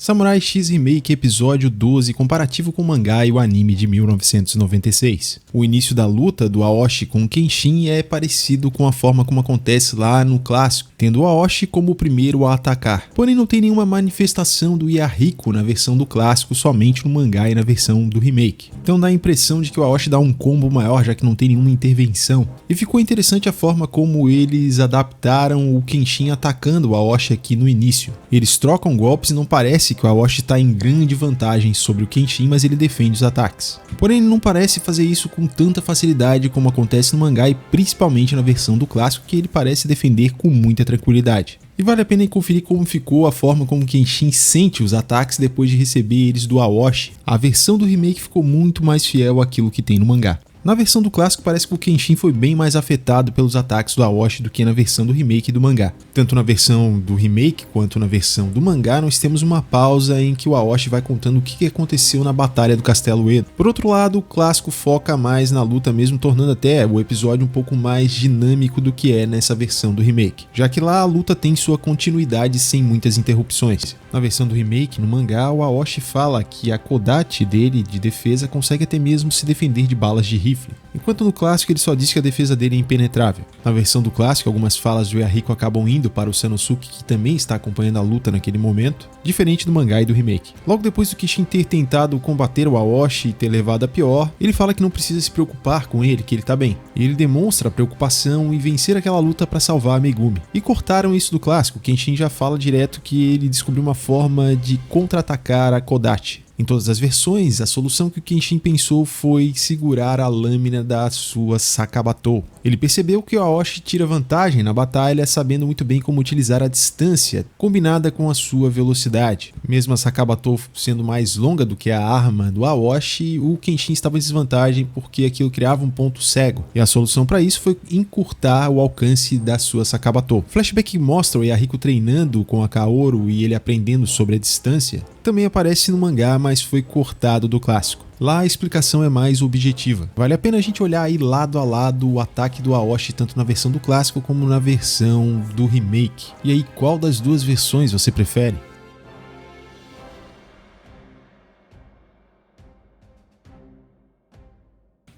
Samurai X Remake Episódio 12, comparativo com o mangá e o anime de 1996. O início da luta do Aoshi com o Kenshin é parecido com a forma como acontece lá no clássico, tendo o Aoshi como o primeiro a atacar. Porém não tem nenhuma manifestação do Yahiko na versão do clássico, somente no mangá e na versão do remake. Então dá a impressão de que o Aoshi dá um combo maior, já que não tem nenhuma intervenção. E ficou interessante a forma como eles adaptaram o Kenshin atacando o Aoshi aqui no início. Eles trocam golpes e não parece que o Aoshi está em grande vantagem sobre o Kenshin, mas ele defende os ataques. Porém, ele não parece fazer isso com tanta facilidade como acontece no mangá e principalmente na versão do clássico, que ele parece defender com muita tranquilidade. E vale a pena conferir como ficou a forma como Kenshin sente os ataques depois de receber eles do Aoshi. A versão do remake ficou muito mais fiel àquilo que tem no mangá. Na versão do clássico parece que o Kenshin foi bem mais afetado pelos ataques do Aoshi do que na versão do remake do mangá. Tanto na versão do remake quanto na versão do mangá nós temos uma pausa em que o Aoshi vai contando o que aconteceu na batalha do Castelo Edo. Por outro lado, o clássico foca mais na luta mesmo, tornando até o episódio um pouco mais dinâmico do que é nessa versão do remake, já que lá a luta tem sua continuidade sem muitas interrupções. Na versão do remake, no mangá, o Aoshi fala que a Kodachi dele de defesa consegue até mesmo se defender de balas de rifle, enquanto no clássico ele só diz que a defesa dele é impenetrável. Na versão do clássico, algumas falas do Yahiko acabam indo para o Sanosuke, que também está acompanhando a luta naquele momento, diferente do mangá e do remake. Logo depois do Kenshin ter tentado combater o Aoshi e ter levado a pior, ele fala que não precisa se preocupar com ele, que ele tá bem. E ele demonstra a preocupação em vencer aquela luta para salvar a Megumi. E cortaram isso do clássico, o Kenshin já fala direto que ele descobriu uma forma de contra-atacar a Kodachi. Em todas as versões, a solução que o Kenshin pensou foi segurar a lâmina da sua Sakabatou. Ele percebeu que o Aoshi tira vantagem na batalha, sabendo muito bem como utilizar a distância, combinada com a sua velocidade. Mesmo a Sakabatou sendo mais longa do que a arma do Aoshi, o Kenshin estava em desvantagem porque aquilo criava um ponto cego. E a solução para isso foi encurtar o alcance da sua Sakabatou. O flashback que mostra o Yahiko treinando com a Kaoru e ele aprendendo sobre a distância também aparece no mangá, mas foi cortado do clássico. Lá a explicação é mais objetiva. Vale a pena a gente olhar aí lado a lado o ataque do Aoshi tanto na versão do clássico como na versão do remake. E aí, qual das duas versões você prefere?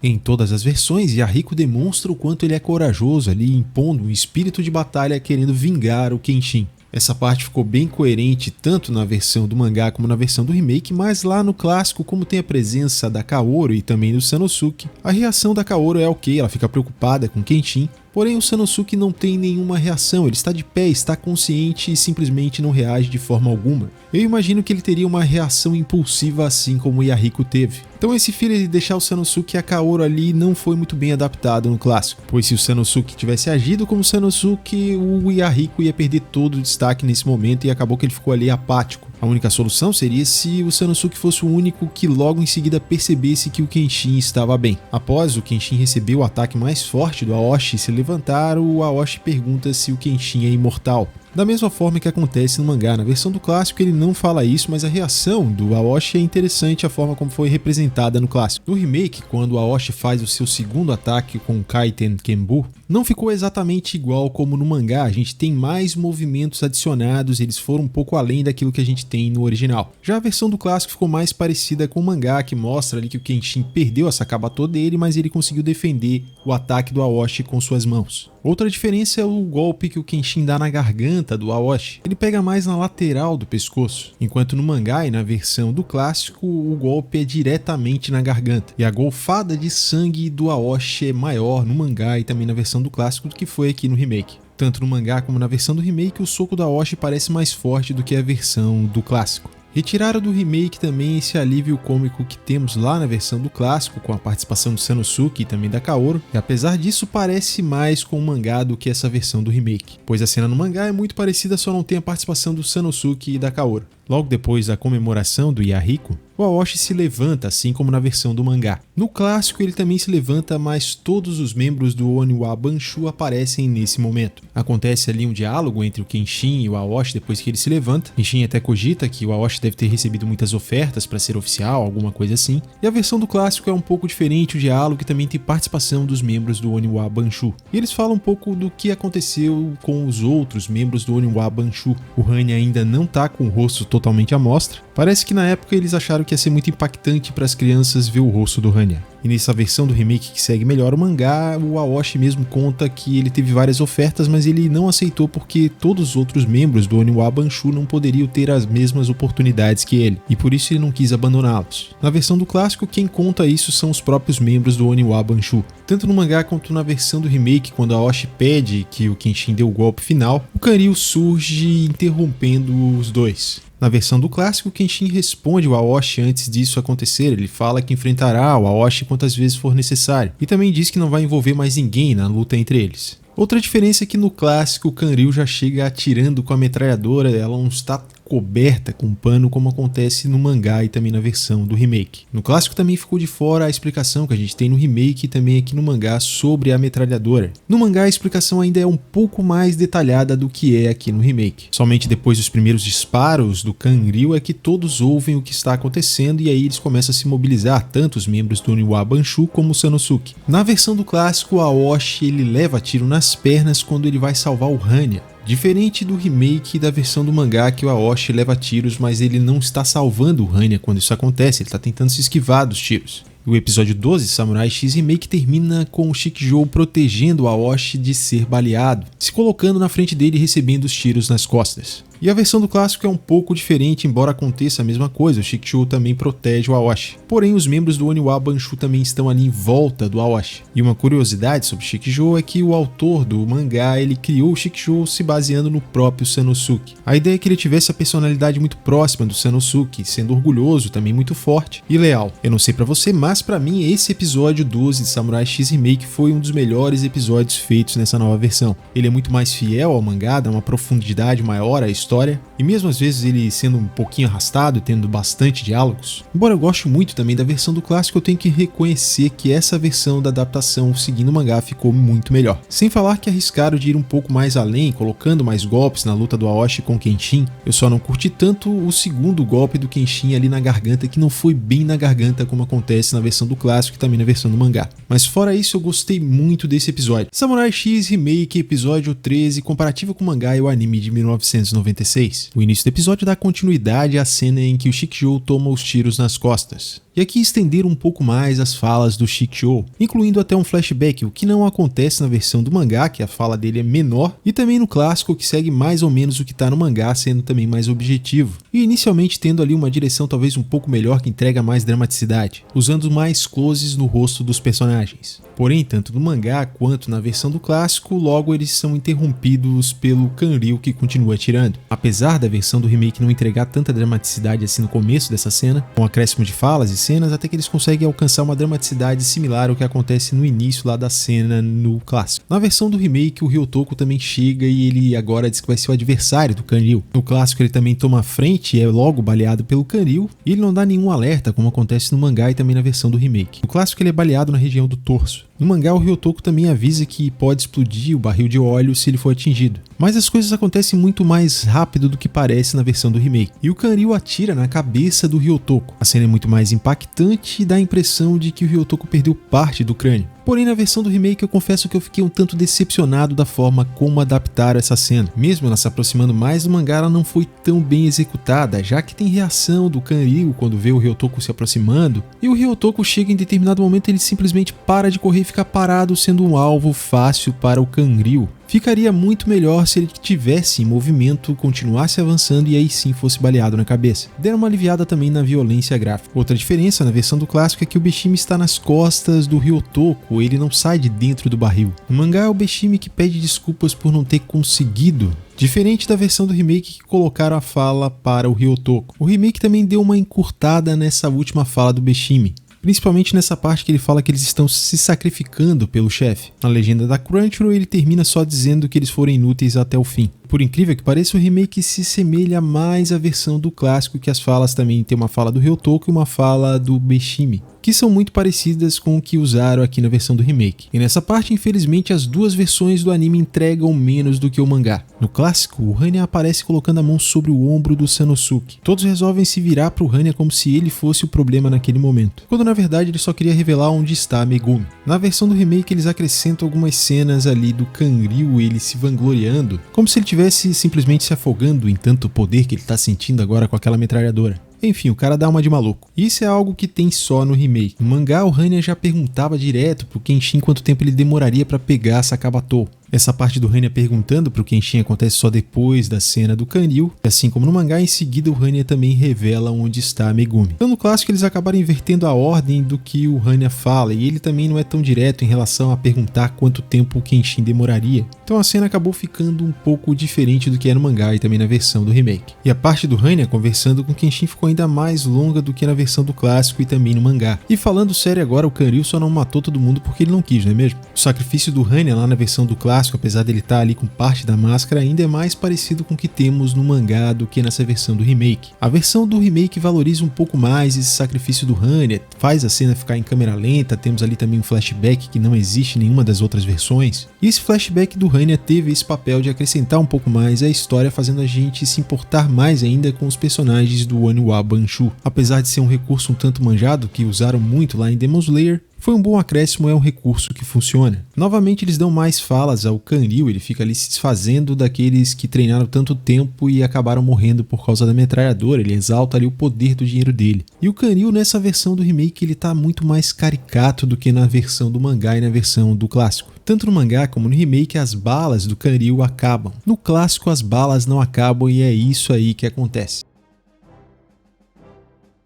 Em todas as versões, Yahiko demonstra o quanto ele é corajoso ali, impondo um espírito de batalha querendo vingar o Kenshin. Essa parte ficou bem coerente tanto na versão do mangá como na versão do remake, mas lá no clássico, como tem a presença da Kaoru e também do Sanosuke, a reação da Kaoru é ok, ela fica preocupada com Kenshin, porém o Sanosuke não tem nenhuma reação, ele está de pé, está consciente e simplesmente não reage de forma alguma. Eu imagino que ele teria uma reação impulsiva assim como o Yahiko teve. Então esse feeling de deixar o Sanosuke e a Kaoru ali não foi muito bem adaptado no clássico, pois se o Sanosuke tivesse agido como o Sanosuke, o Yahiko ia perder todo o destaque nesse momento e acabou que ele ficou ali apático. A única solução seria se o Sanosuke fosse o único que logo em seguida percebesse que o Kenshin estava bem. Após o Kenshin receber o ataque mais forte do Aoshi e se levantar, o Aoshi pergunta se o Kenshin é imortal. Da mesma forma que acontece no mangá, na versão do clássico ele não fala isso, mas a reação do Aoshi é interessante a forma como foi representada no clássico. No remake, quando o Aoshi faz o seu segundo ataque com o Kaiten Kenbu, não ficou exatamente igual como no mangá, a gente tem mais movimentos adicionados, eles foram um pouco além daquilo que a gente tem no original. Já a versão do clássico ficou mais parecida com o mangá, que mostra ali que o Kenshin perdeu a Sakabatou dele, mas ele conseguiu defender o ataque do Aoshi com suas mãos. Outra diferença é o golpe que o Kenshin dá na garganta do Aoshi. Ele pega mais na lateral do pescoço, enquanto no mangá e na versão do clássico o golpe é diretamente na garganta. E a golfada de sangue do Aoshi é maior no mangá e também na versão do clássico do que foi aqui no remake. Tanto no mangá como na versão do remake, o soco do Aoshi parece mais forte do que a versão do clássico. Retiraram do remake também esse alívio cômico que temos lá na versão do clássico, com a participação do Sanosuke e também da Kaoru, e apesar disso parece mais com o mangá do que essa versão do remake, pois a cena no mangá é muito parecida, só não tem a participação do Sanosuke e da Kaoru. Logo depois da comemoração do Yahiko, o Aoshi se levanta, assim como na versão do mangá. No clássico ele também se levanta, mas todos os membros do Oniwa Banshu aparecem nesse momento. Acontece ali um diálogo entre o Kenshin e o Aoshi depois que ele se levanta. Kenshin até cogita que o Aoshi deve ter recebido muitas ofertas para ser oficial, alguma coisa assim. E a versão do clássico é um pouco diferente, o diálogo que também tem participação dos membros do Oniwa Banshu. E eles falam um pouco do que aconteceu com os outros membros do Oniwa Banshu. O Hannya ainda não tá com o rosto totalmente à mostra. Parece que na época eles acharam que ia ser muito impactante para as crianças ver o rosto do Hannya. E nessa versão do remake que segue melhor o mangá, o Aoshi mesmo conta que ele teve várias ofertas, mas ele não aceitou porque todos os outros membros do Oniwa Banshu não poderiam ter as mesmas oportunidades que ele, e por isso ele não quis abandoná-los. Na versão do clássico, quem conta isso são os próprios membros do Oniwa Banshu. Tanto no mangá quanto na versão do remake, quando Aoshi pede que o Kenshin dê o golpe final, o Kanryu surge interrompendo os dois. Na versão do clássico, Kenshin responde o Aoshi antes disso acontecer. Ele fala que enfrentará o Aoshi quantas vezes for necessário, e também diz que não vai envolver mais ninguém na luta entre eles. Outra diferença é que no clássico o Kanryu já chega atirando com a metralhadora, ela não está coberta com pano como acontece no mangá e também na versão do remake. No clássico também ficou de fora a explicação que a gente tem no remake e também aqui no mangá sobre a metralhadora. No mangá a explicação ainda é um pouco mais detalhada do que é aqui no remake. Somente depois dos primeiros disparos do Kanryu é que todos ouvem o que está acontecendo e aí eles começam a se mobilizar, tanto os membros do Oniwa Banshu como o Sanosuke. Na versão do clássico, Aoshi ele leva tiro nas pernas quando ele vai salvar o Hannya. Diferente do remake e da versão do mangá que o Aoshi leva tiros, mas ele não está salvando o Hannya quando isso acontece, ele está tentando se esquivar dos tiros. O episódio 12, Samurai X Remake, termina com o Shikijou protegendo o Aoshi de ser baleado, se colocando na frente dele e recebendo os tiros nas costas. E a versão do clássico é um pouco diferente, embora aconteça a mesma coisa, o Shikijou também protege o Aoshi. Porém, os membros do Oniwa Banshu também estão ali em volta do Aoshi. E uma curiosidade sobre Shikijou é que o autor do mangá, ele criou o Shikijou se baseando no próprio Sanosuke. A ideia é que ele tivesse a personalidade muito próxima do Sanosuke, sendo orgulhoso, também muito forte e leal. Eu não sei pra você, mas pra mim esse episódio 12 de Samurai X Remake foi um dos melhores episódios feitos nessa nova versão. Ele é muito mais fiel ao mangá, dá uma profundidade maior à história, e mesmo às vezes ele sendo um pouquinho arrastado, tendo bastante diálogos. Embora eu goste muito também da versão do clássico, eu tenho que reconhecer que essa versão da adaptação seguindo o mangá ficou muito melhor. Sem falar que arriscaram de ir um pouco mais além, colocando mais golpes na luta do Aoshi com Kenshin. Eu só não curti tanto o segundo golpe do Kenshin ali na garganta, que não foi bem na garganta como acontece na versão do clássico e também na versão do mangá. Mas fora isso, eu gostei muito desse episódio. Samurai X Remake, episódio 13, comparativo com o mangá e o anime de 1996. O início do episódio dá continuidade à cena em que o Shikijou toma os tiros nas costas. E aqui estender um pouco mais as falas do Shikijou, incluindo até um flashback, o que não acontece na versão do mangá, que a fala dele é menor, e também no clássico, que segue mais ou menos o que está no mangá, sendo também mais objetivo. E inicialmente tendo ali uma direção talvez um pouco melhor, que entrega mais dramaticidade, usando mais closes no rosto dos personagens. Porém, tanto no mangá quanto na versão do clássico, logo eles são interrompidos pelo Kanryu, que continua atirando. Apesar da versão do remake não entregar tanta dramaticidade assim no começo dessa cena, com acréscimo de falas e cenas, até que eles conseguem alcançar uma dramaticidade similar ao que acontece no início lá da cena no clássico. Na versão do remake, o Ryotoko também chega e ele agora diz que vai ser o adversário do Kanryu. No clássico ele também toma a frente e é logo baleado pelo Kanryu, e ele não dá nenhum alerta, como acontece no mangá e também na versão do remake. No clássico ele é baleado na região do torso. No mangá, o Ryotoko também avisa que pode explodir o barril de óleo se ele for atingido. Mas as coisas acontecem muito mais rápido do que parece na versão do remake. E o Kanryu atira na cabeça do Ryotoko. A cena é muito mais impactante e dá a impressão de que o Ryotoko perdeu parte do crânio. Porém, na versão do remake eu confesso que eu fiquei um tanto decepcionado da forma como adaptaram essa cena. Mesmo ela se aproximando mais do mangá, ela não foi tão bem executada, já que tem reação do Kanryu quando vê o Ryotoko se aproximando, e o Ryotoko chega em determinado momento, ele simplesmente para de correr e fica parado, sendo um alvo fácil para o Kanryu. Ficaria muito melhor se ele tivesse em movimento, continuasse avançando e aí sim fosse baleado na cabeça. Deram uma aliviada também na violência gráfica. Outra diferença na versão do clássico é que o Beshime está nas costas do Ryotoko, ele não sai de dentro do barril. No mangá é o Beshime que pede desculpas por não ter conseguido. Diferente da versão do remake que colocaram a fala para o Ryotoko. O remake também deu uma encurtada nessa última fala do Beshime. Principalmente nessa parte que ele fala que eles estão se sacrificando pelo chefe. Na legenda da Crunchyroll ele termina só dizendo que eles foram inúteis até o fim. Por incrível que pareça, o remake se assemelha mais à versão do clássico, que as falas também tem uma fala do Ryotoko e uma fala do Beshime, que são muito parecidas com o que usaram aqui na versão do remake. E nessa parte, infelizmente, as duas versões do anime entregam menos do que o mangá. No clássico, o Hannya aparece colocando a mão sobre o ombro do Sanosuke. Todos resolvem se virar para o Hannya como se ele fosse o problema naquele momento, quando na verdade ele só queria revelar onde está a Megumi. Na versão do remake, eles acrescentam algumas cenas ali do Kanryu ele se vangloriando, como se ele tivesse estivesse simplesmente se afogando em tanto poder que ele tá sentindo agora com aquela metralhadora. Enfim, o cara dá uma de maluco. Isso é algo que tem só no remake. No mangá, o Hannya já perguntava direto pro Kenshin quanto tempo ele demoraria pra pegar Sakabatou. Essa parte do Hannya perguntando pro Kenshin acontece só depois da cena do Kanryu, e assim como no mangá, em seguida o Hannya também revela onde está a Megumi. Então no clássico eles acabaram invertendo a ordem do que o Hannya fala, e ele também não é tão direto em relação a perguntar quanto tempo o Kenshin demoraria. Então a cena acabou ficando um pouco diferente do que é no mangá e também na versão do remake. E a parte do Hannya conversando com o Kenshin ficou ainda mais longa do que na versão do clássico e também no mangá. E falando sério agora, o Kanryu só não matou todo mundo porque ele não quis, não é mesmo? O sacrifício do Hannya lá na versão do clássico, apesar dele estar ali com parte da máscara, ainda é mais parecido com o que temos no mangá do que nessa versão do remake. A versão do remake valoriza um pouco mais esse sacrifício do Hannya, faz a cena ficar em câmera lenta, temos ali também um flashback que não existe em nenhuma das outras versões. E esse flashback do Hannya teve esse papel de acrescentar um pouco mais a história, fazendo a gente se importar mais ainda com os personagens do Oniwa Banshu. Apesar de ser um recurso um tanto manjado, que usaram muito lá em Demon Slayer, foi um bom acréscimo, é um recurso que funciona. Novamente eles dão mais falas ao Kanryu, ele fica ali se desfazendo daqueles que treinaram tanto tempo e acabaram morrendo por causa da metralhadora, ele exalta ali o poder do dinheiro dele. E o Kanryu nessa versão do remake ele tá muito mais caricato do que na versão do mangá e na versão do clássico. Tanto no mangá como no remake as balas do Kanryu acabam. No clássico as balas não acabam e é isso aí que acontece.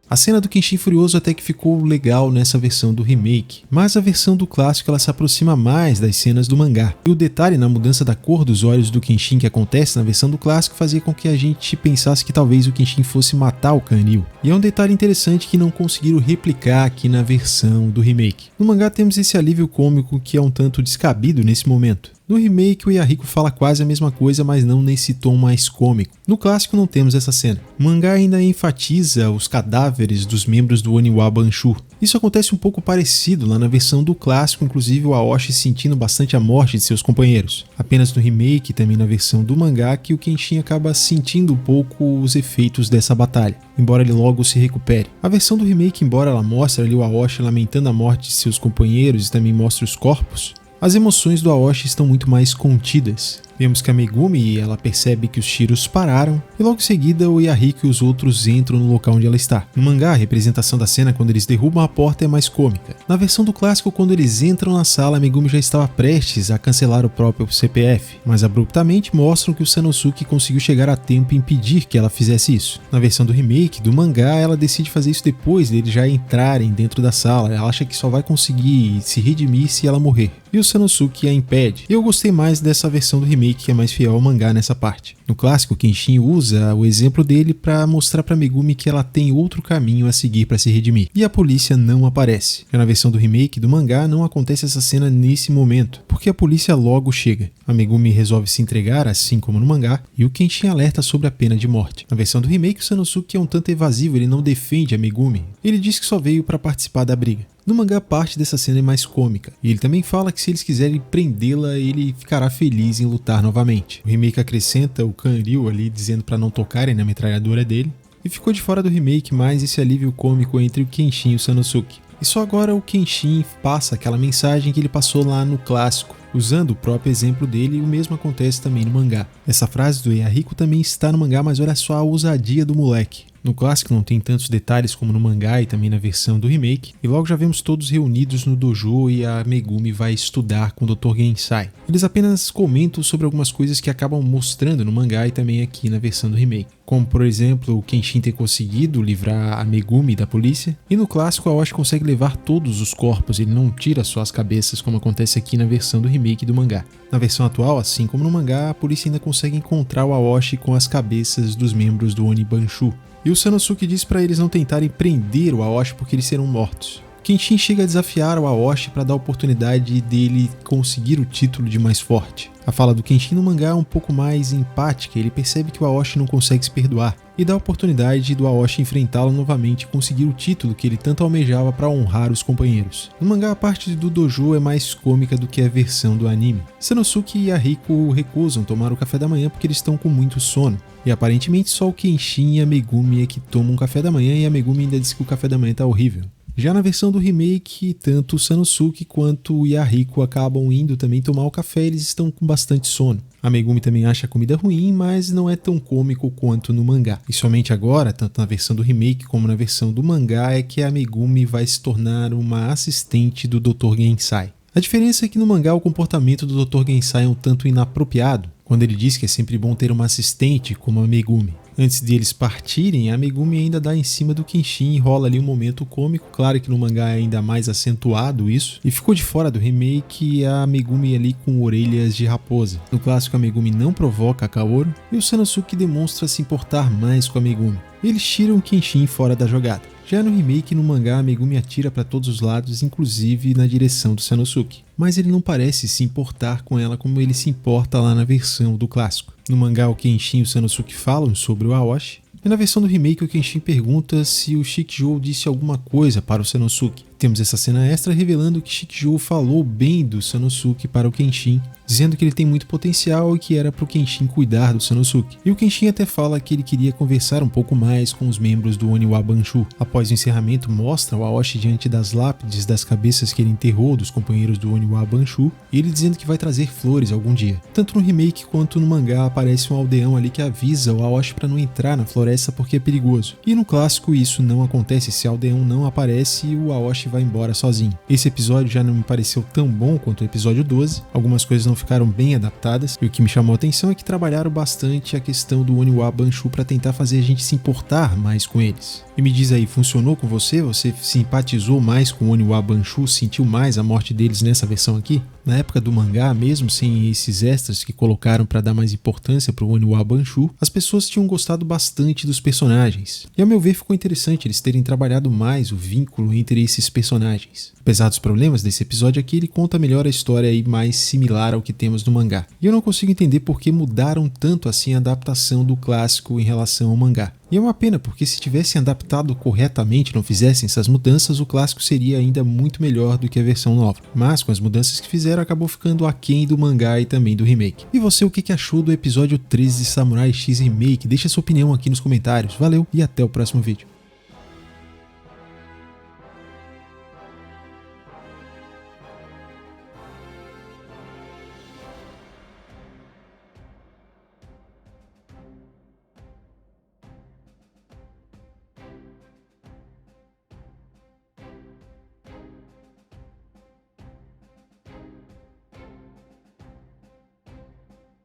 A cena do Kenshin furioso até que ficou legal nessa versão do remake, mas a versão do clássico ela se aproxima mais das cenas do mangá. E o detalhe na mudança da cor dos olhos do Kenshin que acontece na versão do clássico fazia com que a gente pensasse que talvez o Kenshin fosse matar o Kanryu. E é um detalhe interessante que não conseguiram replicar aqui na versão do remake. No mangá temos esse alívio cômico que é um tanto descabido nesse momento. No remake, o Yahiko fala quase a mesma coisa, mas não nesse tom mais cômico. No clássico não temos essa cena. O mangá ainda enfatiza os cadáveres dos membros do Oniwa Banshu. Isso acontece um pouco parecido lá na versão do clássico, inclusive o Aoshi sentindo bastante a morte de seus companheiros. Apenas no remake e também na versão do mangá que o Kenshin acaba sentindo um pouco os efeitos dessa batalha, embora ele logo se recupere. A versão do remake, embora ela mostre ali o Aoshi lamentando a morte de seus companheiros e também mostre os corpos, as emoções do Aoshi estão muito mais contidas. Vemos que a Megumi ela percebe que os tiros pararam e logo em seguida o Yahiko e os outros entram no local onde ela está. No mangá, a representação da cena quando eles derrubam a porta é mais cômica. Na versão do clássico, quando eles entram na sala, a Megumi já estava prestes a cancelar o próprio CPF, mas abruptamente mostram que o Sanosuke conseguiu chegar a tempo e impedir que ela fizesse isso. Na versão do remake, do mangá, ela decide fazer isso depois deles já entrarem dentro da sala. Ela acha que só vai conseguir se redimir se ela morrer. E o Sanosuke a impede. E eu gostei mais dessa versão do remake, que é mais fiel ao mangá nessa parte. No clássico, Kenshin usa o exemplo dele para mostrar para Megumi que ela tem outro caminho a seguir para se redimir. E a polícia não aparece. Já na versão do remake do mangá não acontece essa cena nesse momento, porque a polícia logo chega. A Megumi resolve se entregar, assim como no mangá, e o Kenshin alerta sobre a pena de morte. Na versão do remake, o Sanosuke é um tanto evasivo, ele não defende a Megumi. Ele diz que só veio para participar da briga. No mangá, parte dessa cena é mais cômica, e ele também fala que se eles quiserem prendê-la, ele ficará feliz em lutar novamente. O remake acrescenta o Kanryu ali dizendo para não tocarem na metralhadora dele, e ficou de fora do remake mais esse alívio cômico entre o Kenshin e o Sanosuke. E só agora o Kenshin passa aquela mensagem que ele passou lá no clássico, usando o próprio exemplo dele, e o mesmo acontece também no mangá. Essa frase do Yahiko também está no mangá, mas olha só a ousadia do moleque. No clássico não tem tantos detalhes como no mangá e também na versão do remake, e logo já vemos todos reunidos no dojo e a Megumi vai estudar com o Dr. Gensai. Eles apenas comentam sobre algumas coisas que acabam mostrando no mangá e também aqui na versão do remake, como por exemplo o Kenshin ter conseguido livrar a Megumi da polícia, e no clássico a Aoshi consegue levar todos os corpos, ele não tira só as cabeças como acontece aqui na versão do remake do mangá. Na versão atual, assim como no mangá, a polícia ainda consegue encontrar o Aoshi com as cabeças dos membros do Oni Banshu. E o Sanosuke diz para eles não tentarem prender o Aoshi porque eles serão mortos. Kenshin chega a desafiar o Aoshi para dar a oportunidade dele conseguir o título de mais forte. A fala do Kenshin no mangá é um pouco mais empática, ele percebe que o Aoshi não consegue se perdoar e dá a oportunidade do Aoshi enfrentá-lo novamente e conseguir o título que ele tanto almejava para honrar os companheiros. No mangá, a parte do dojo é mais cômica do que a versão do anime. Sanosuke e Yahiko recusam tomar o café da manhã porque eles estão com muito sono, e aparentemente só o Kenshin e a Megumi é que tomam um café da manhã, e a Megumi ainda diz que o café da manhã tá horrível. Já na versão do remake, tanto o Sanosuke quanto o Yahiko acabam indo também tomar o café e eles estão com bastante sono. A Megumi também acha a comida ruim, mas não é tão cômico quanto no mangá. E somente agora, tanto na versão do remake como na versão do mangá, é que a Megumi vai se tornar uma assistente do Dr. Gensai. A diferença é que no mangá o comportamento do Dr. Gensai é um tanto inapropriado, quando ele diz que é sempre bom ter uma assistente como a Megumi. Antes deles partirem, a Megumi ainda dá em cima do Kenshin e rola ali um momento cômico. Claro que no mangá é ainda mais acentuado isso. E ficou de fora do remake a Megumi ali com orelhas de raposa. No clássico a Megumi não provoca a Kaoru e o Sanosuke demonstra se importar mais com a Megumi. Eles tiram o Kenshin fora da jogada. Já no remake, no mangá, a Megumi atira para todos os lados, inclusive na direção do Sanosuke. Mas ele não parece se importar com ela como ele se importa lá na versão do clássico. No mangá, o Kenshin e o Sanosuke falam sobre o Aoshi, e na versão do remake, o Kenshin pergunta se o Shikijou disse alguma coisa para o Sanosuke. Temos essa cena extra revelando que Shikijou falou bem do Sanosuke para o Kenshin, dizendo que ele tem muito potencial e que era para o Kenshin cuidar do Sanosuke. E o Kenshin até fala que ele queria conversar um pouco mais com os membros do Oniwa Banshu. Após o encerramento, mostra o Aoshi diante das lápides das cabeças que ele enterrou dos companheiros do Oniwa Banshu, e ele dizendo que vai trazer flores algum dia. Tanto no remake quanto no mangá aparece um aldeão ali que avisa o Aoshi para não entrar na floresta porque é perigoso. E no clássico isso não acontece, esse aldeão não aparece e o Aoshi vai embora sozinho. Esse episódio já não me pareceu tão bom quanto o episódio 12, algumas coisas não ficaram bem adaptadas, e o que me chamou a atenção é que trabalharam bastante a questão do Oniwa Banshu para tentar fazer a gente se importar mais com eles. E me diz aí, funcionou com você? Você simpatizou mais com o Oniwa Banshu, sentiu mais a morte deles nessa versão aqui? Na época do mangá, mesmo sem esses extras que colocaram para dar mais importância para o Oniwa Banshu, as pessoas tinham gostado bastante dos personagens. E ao meu ver ficou interessante eles terem trabalhado mais o vínculo entre esses personagens. Apesar dos problemas desse episódio aqui, ele conta melhor a história aí mais similar ao que temos no mangá. E eu não consigo entender por que mudaram tanto assim a adaptação do clássico em relação ao mangá. E é uma pena, porque se tivessem adaptado corretamente, não fizessem essas mudanças, o clássico seria ainda muito melhor do que a versão nova. Mas com as mudanças que fizeram, acabou ficando aquém do mangá e também do remake. E você, o que achou do episódio 13 de Samurai X Remake? Deixa sua opinião aqui nos comentários. Valeu e até o próximo vídeo.